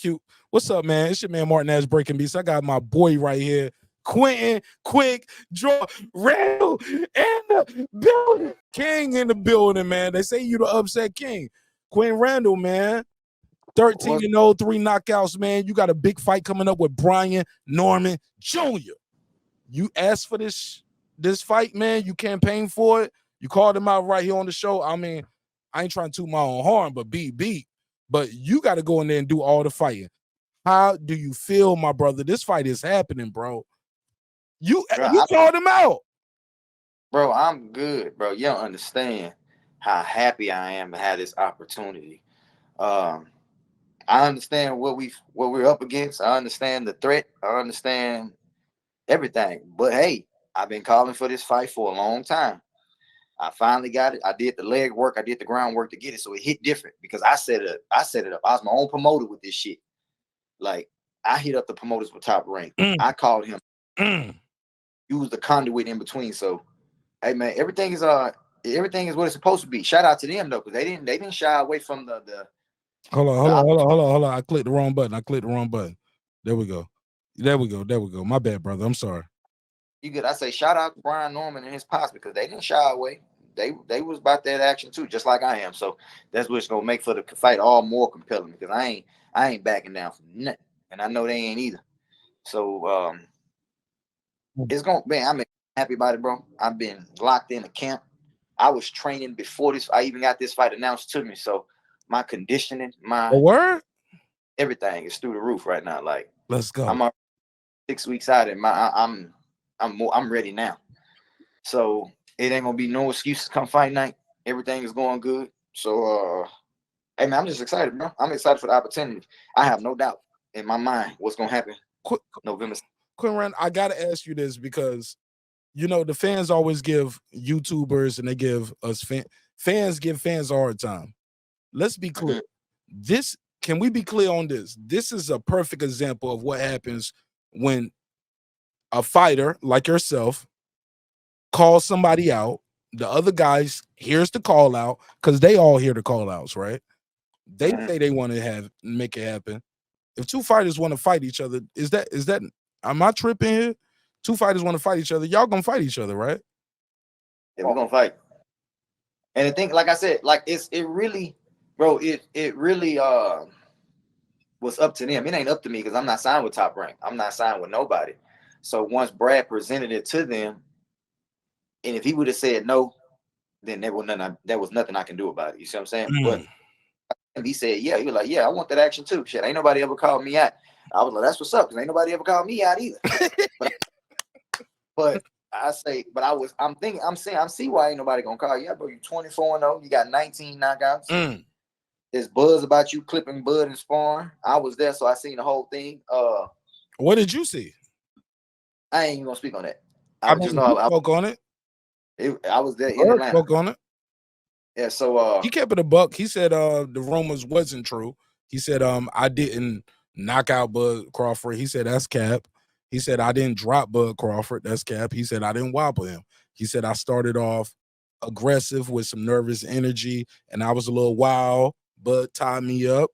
cute. What's up, man? It's your man Martin Nash Breaking Beats. I got my boy right here, Quinton Randall in the building. King in the building, man. They say you the upset king. Quinton Randall, man. 13-0, 3 knockouts, man. You got a big fight coming up with Brian Norman Jr. You asked for this fight, man. You campaigned for it. You called him out right here on the show. I mean, I ain't trying to toot my own horn, but beat. But you got to go in there and do all the fighting. How do you feel, my brother? This fight is happening, bro. You called him out. Bro, I'm good, bro. You don't understand how happy I am to have this opportunity. I understand what we're up against. I understand the threat. I understand everything. But hey, I've been calling for this fight for a long time. I finally got it. I did the leg work. I did the groundwork to get it, so it hit different because I set it up. I was my own promoter with this shit. Like, I hit up the promoters with Top Rank. I called him. Use the conduit in between. So, hey man, everything is what it's supposed to be. Shout out to them though, because they didn't shy away from the. Hold on. I clicked the wrong button. There we go. My bad, brother. I'm sorry. You good? I say shout out to Brian Norman and his pops because they didn't shy away. They was about that action too, just like I am. So that's what's gonna make for the fight all more compelling because I ain't backing down from nothing, and I know they ain't either. So it's gonna be. I'm happy about it, bro. I've been locked in a camp. I was training before this. I even got this fight announced to me. So my conditioning, everything is through the roof right now. Like, let's go. I'm 6 weeks out, and I'm ready now. So it ain't gonna be no excuses come fight night. Everything is going good. So hey man, I'm just excited, bro. I'm excited for the opportunity. I have no doubt in my mind what's gonna happen November. Quinton Randall, I gotta ask you this because you know the fans always give YouTubers and they give us fans give fans a hard time. Let's be clear. Can we be clear on this? This is a perfect example of what happens when a fighter like yourself calls somebody out. The other guys hears the call out because they all hear the call outs, right? They say they want to make it happen. If two fighters want to fight each other, is that am I tripping here? Two fighters want to fight each other, y'all gonna fight each other, right? Yeah, we're gonna fight. And the thing, like I said, like it really was up to them. It ain't up to me because I'm not signed with Top Rank. I'm not signed with nobody. So once Brad presented it to them, and if he would have said no, then there was nothing I can do about it. You see what I'm saying? But he said, yeah, he was like, yeah, I want that action too. Shit, ain't nobody ever called me out. I was like, that's what's up, because ain't nobody ever called me out either. but I say, but I'm saying, I see why ain't nobody gonna call you out, bro. You 24-0, you got 19 knockouts. There's buzz about you clipping Bud and sparring. I was there, so I seen the whole thing. What did you see? I ain't even gonna speak on that. I just know I spoke on it. I was there in Atlanta. Spoke on it. Yeah, so he kept it a buck. He said the rumors wasn't true. He said I didn't knock out Bud Crawford. He said that's cap. He said I didn't drop Bud Crawford. That's cap. He said I didn't wobble him. He said I started off aggressive with some nervous energy, and I was a little wild. Bud tied me up.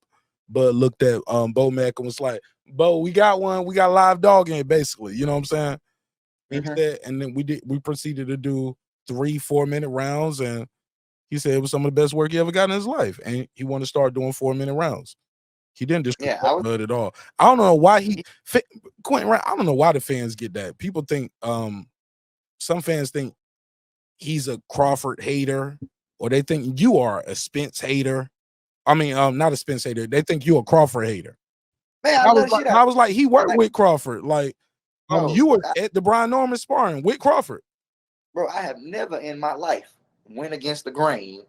Bud looked at Bo Mack and was like, Bo, we got one. We got a live dog in it, basically. You know what I'm saying? And then we proceeded to do 3-4 minute rounds, and he said it was some of the best work he ever got in his life, and he wanted to start doing 4-minute rounds. He didn't disrespect Bud at all. I don't know why Quinton. I don't know why the fans get that. People think some fans think he's a Crawford hater, or they think you are a Spence hater. I mean, not a Spence hater. They think you're a Crawford hater. Man, I was like, he worked with Crawford. Like, you were at the Brian Norman sparring with Crawford. Bro, I have never in my life went against the grain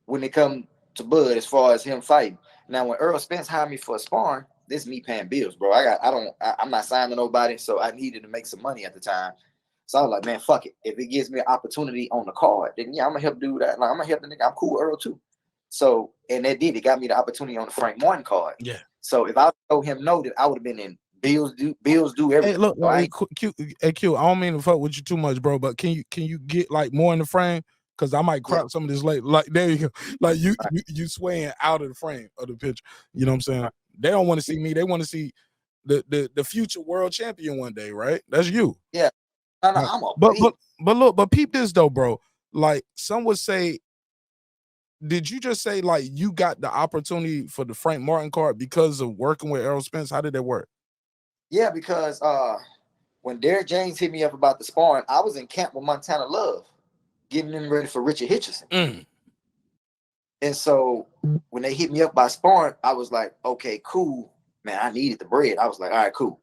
when it come to Bud as far as him fighting. Now, when Errol Spence hired me for a sparring, this is me paying bills, bro. I'm not signing to nobody, so I needed to make some money at the time. So I was like, man, fuck it. If it gives me an opportunity on the card, then yeah, I'm gonna help do that. Like, I'm gonna help the nigga. I'm cool with Errol too. So, and that did. It got me the opportunity on the Frank Martin card. Yeah. So if I told him no, that I would have been in bills do everything. Hey, look, Q, I don't mean to fuck with you too much, bro, but can you get like more in the frame? Because I might crop some of this late. Like, there you go. Like you swaying out of the frame of the picture. You know what I'm saying? They don't want to see me. They want to see the future world champion one day, right? That's you. Yeah. No, Right. I'm a But look, but peep this though, bro. Like some would say, did you just say like you got the opportunity for the Frank Martin card because of working with Errol Spence? How did that work? Yeah, because when Derek James hit me up about the sparring, I was in camp with Montana Love, getting them ready for Richard Hitchison. And so when they hit me up by sparring, I was like, okay, cool, man. I needed the bread. I was like, all right, cool.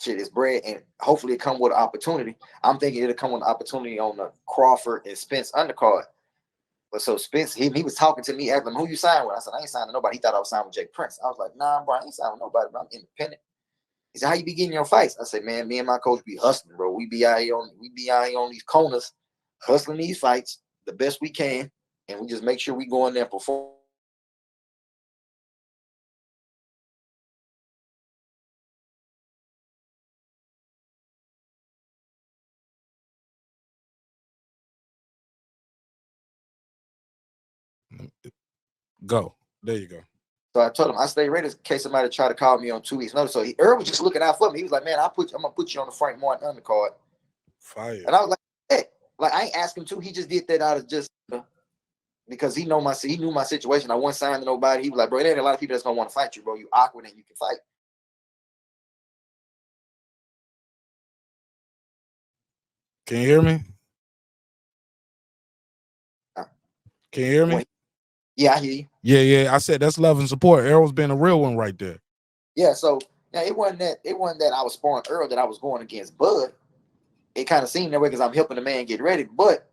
Shit, it's bread, and hopefully it come with an opportunity. I'm thinking it'll come with an opportunity on the Crawford and Spence undercard. But so Spence, he was talking to me, asking who you signed with. I said, I ain't signed to nobody. He thought I was signed with Jake Prince. I was like, nah, bro, I ain't signed with nobody, bro. I'm independent. He said, how you be getting your fights? I said, man, me and my coach be hustling, bro. We be out here on these corners, hustling these fights the best we can, and we just make sure we go in there and perform. Go. There you go. So I told him I stay ready in case somebody try to call me on 2 weeks' notice. So Errol was just looking out for me. He was like, man, I'm gonna put you on the Frank Martin undercard. Fire. And I was like, hey, like I ain't asking him to. He just did that out of just because he knew my situation. I wasn't signed to nobody. He was like, bro, there ain't a lot of people that's gonna want to fight you, bro. You awkward and you can fight. Can you hear me? Can you hear me? Yeah, I hear you. Yeah. I said that's love and support. Errol's been a real one right there. Yeah, so now it wasn't that I was sparring Errol that I was going against Bud. It kind of seemed that way because I'm helping the man get ready, but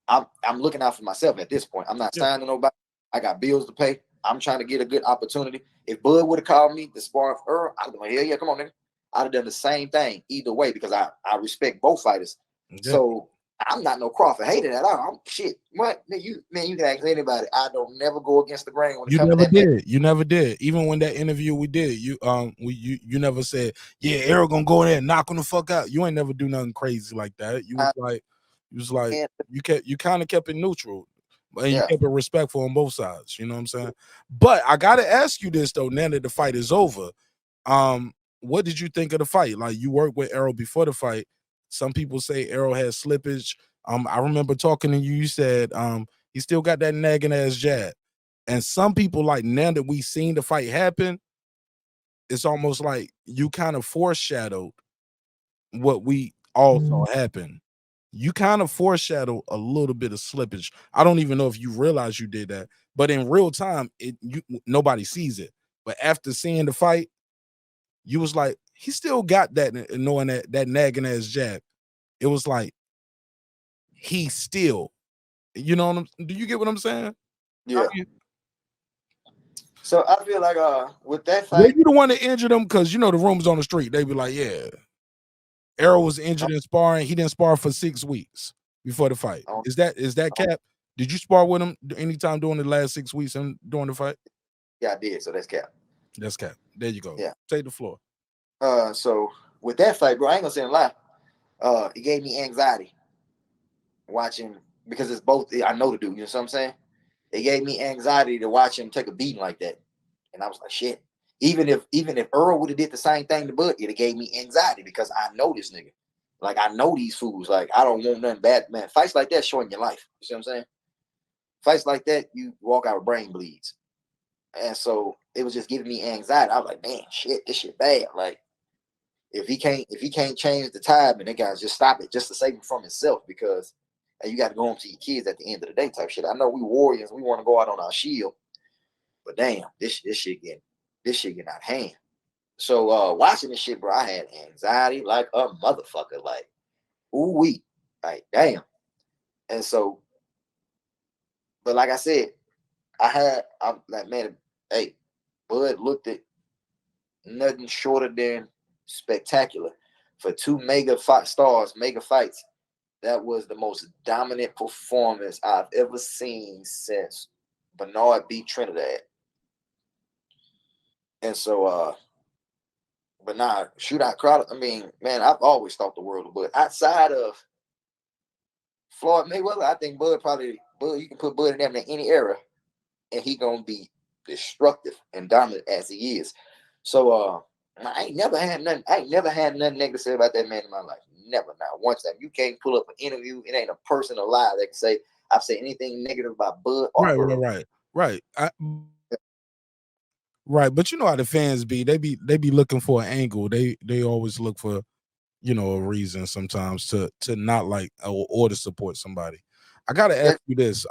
I'm looking out for myself at this point. I'm not signing nobody. I got bills to pay. I'm trying to get a good opportunity. If Bud would have called me to spar for Errol, I'd have been like, hell yeah, come on, nigga. I'd have done the same thing either way because I respect both fighters. Yeah. So I'm not no Crawford hater at all. I'm shit. What you can ask anybody. I don't never go against the grain when it comes to that. You never did. Even when that interview we did, you never said, yeah, Errol gonna go in there and knock him the fuck out. You ain't never do nothing crazy like that. You was like you kind of kept it neutral. And you kept it respectful on both sides. You know what I'm saying? But I gotta ask you this though, now that the fight is over. What did you think of the fight? Like you worked with Errol before the fight. Some people say Errol had slippage. I remember talking to you. You said he still got that nagging ass jab. And some people, like now that we seen the fight happen, it's almost like you kind of foreshadowed what we all saw happen. You kind of foreshadowed a little bit of slippage. I don't even know if you realize you did that, but in real time, nobody sees it. But after seeing the fight, you was like, he still got that, knowing that nagging ass jab. It was like he still, you know what I'm. Do you get what I'm saying? Yeah. So I feel like with that fight, were you the one that injured him? Because you know the rumors on the street, they be like, yeah, Errol was injured in sparring. He didn't spar for 6 weeks before the fight. Is that cap? Did you spar with him anytime during the last 6 weeks and during the fight? Yeah, I did. So that's cap. That's cap. There you go. Yeah. Take the floor. So with that fight, bro, I ain't gonna say a lie. It gave me anxiety watching because it's both. I know the dude. You know what I'm saying? It gave me anxiety to watch him take a beating like that, and I was like, shit. Even if Errol would have did the same thing to Bud, it gave me anxiety because I know this nigga. Like I know these fools. Like I don't want nothing bad, man. Fights like that shorten your life. You see what I'm saying? Fights like that, you walk out with brain bleeds, and so it was just giving me anxiety. I was like, man, shit, this shit bad. Like if he can't change the tide, man, that guy's just stop it just to save him from himself because you got to go home to your kids at the end of the day type shit. I know we warriors, we want to go out on our shield, but damn, this shit getting out of hand. So watching this shit, bro, I had anxiety like a motherfucker. Like, ooh wee, like damn. And so, but like I said, I'm like, man, hey, Bud looked at nothing shorter than spectacular for two mega fights. That was the most dominant performance I've ever seen since Bernard beat Trinidad. And so, but nah, shootout crowd. I mean, man, I've always thought the world of Bud. Outside of Floyd Mayweather, I think Bud, you can put Bud in there in any era, and he gonna be destructive and dominant as he is. So I ain't never had nothing. I ain't never had nothing negative to say about that man in my life. Never, not once. Time. You can't pull up an interview. It ain't a person alive that can say I've said anything negative about Bud or Errol. Right. Right, but you know how the fans be. They be looking for an angle. They always look for, you know, a reason sometimes to not like or to support somebody. I gotta ask you this.